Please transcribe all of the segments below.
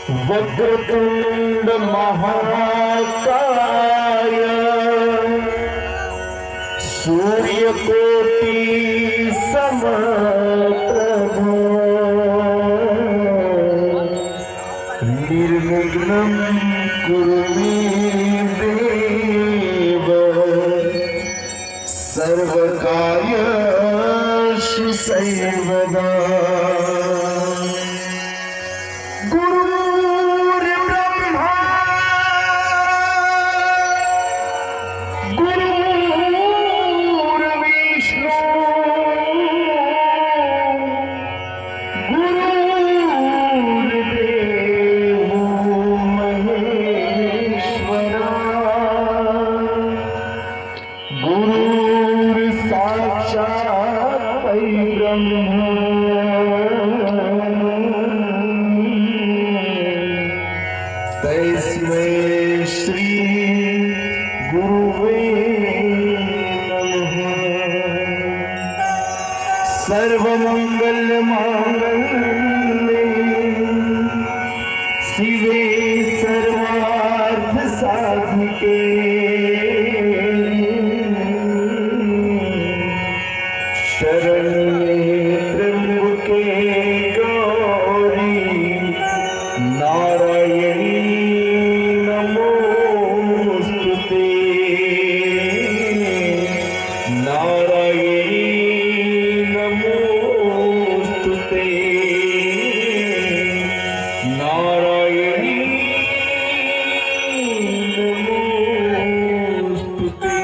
वक्रतुंड महाकाय सूर्यकोटि समप्रभ निर्विघ्नं कुरु मे देव सर्वकार्येषु सर्वदा। गुरुर्ब्रह्मा गुरुर्विष्णु गुरुर्देवो महेश्वरा गुरुर्साक्षात् परब्रह्म तस्मै श्री गुरुवे नमः। सर्वमंगलमांगल्ये शिवे सर्वार्थसाधिके शरण्ये त्र्यंबके गौरी नारायणी नमोस्तुते। नारायणी नमोस्तुते। नारायणी नमोस्तुते।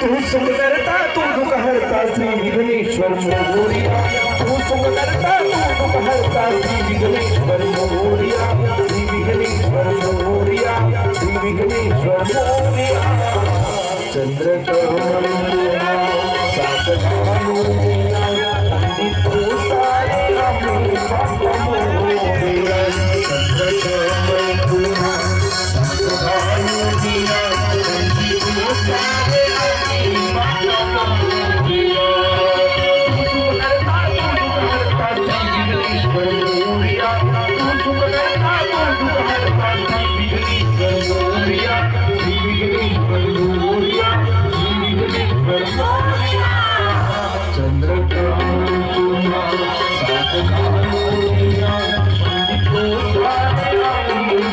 तू सुख करता तू दुख हरता श्री विघ्नेश्वर मोरया। तू सुख करता तू दुख हरता श्री विघ्नेश्वर मोरया। श्री विघ्नेश्वर मोरया। श्री विघ्नेश्वर मोरया। चंद्रकमलंबुना सातकानुदिना पंडितो सारे अपने बाबा मोरया। चंद्रकमलंबुना सातकानुदिना पंडितो सारे चंद्रकांत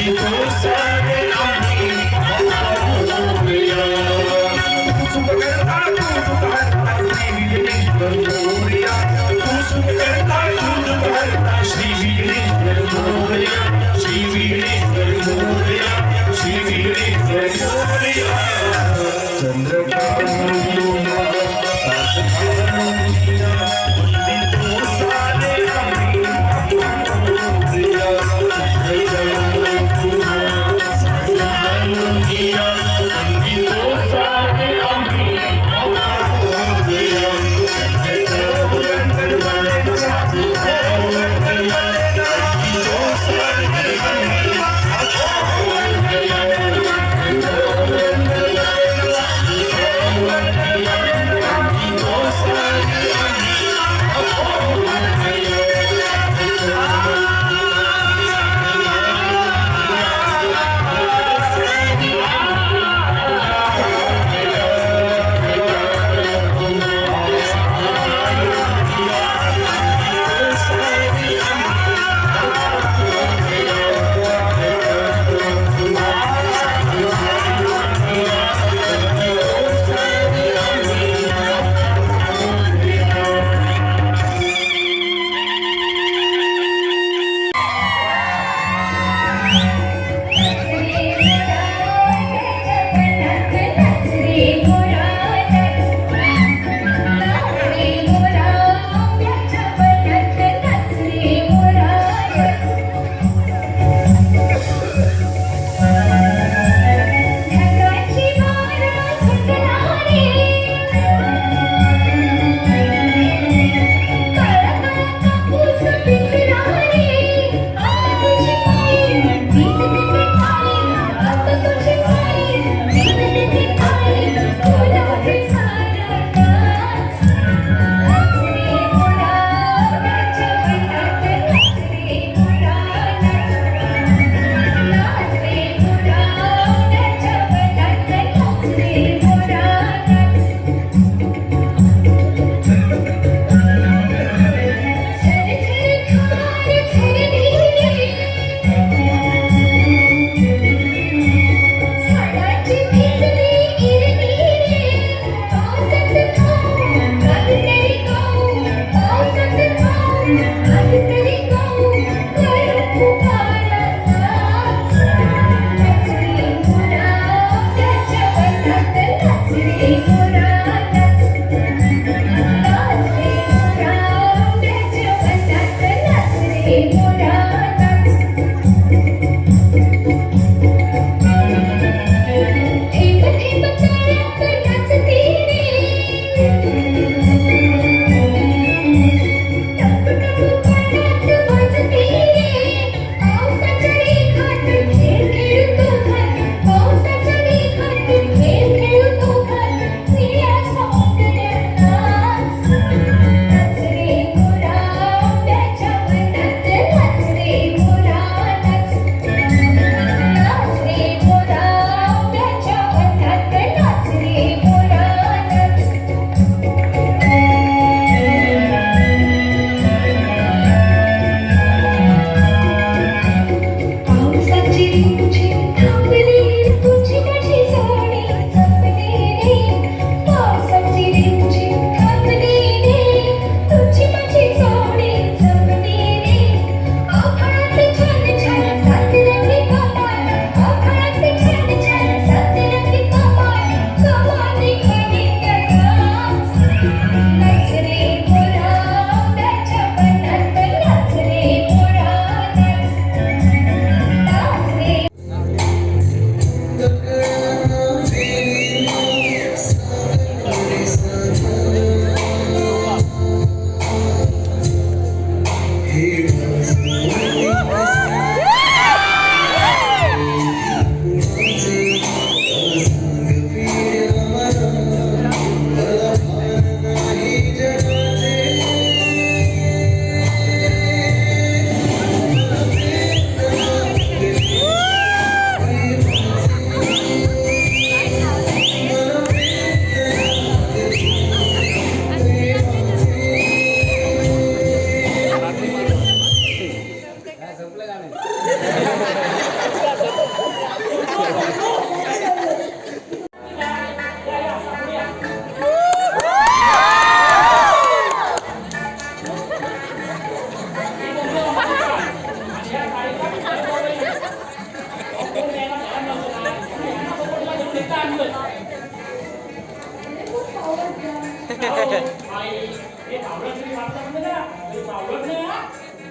तो सारे आम्ही मोरया. तू सुख करता तू दुःख हरता श्री विघ्नेश्वर मोरया. तू सुख करता तू दुःख हरता श्री विघ्नेश्वर मोरया. श्री विघ्नेश्वर मोरया. श्री विघ्नेश्वर मोरया. चंद्रकांता सातकांता तो सारे आम्ही मोरया. जय जय हे पावलं तरी वाटतात ना हे पावलं नाही हा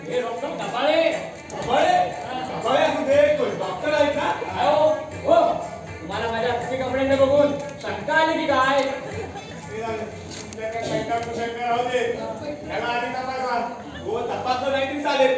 हे डॉक्टर कपाळे कपाळे असू दे डॉक्टर आहेत ना हो हो तुम्हाला माझ्या किती कपड्यांना बघून शंका आली की काय शंका राहू दे त्याला आधी तपासा हो तपासलं नाही तरी चालेल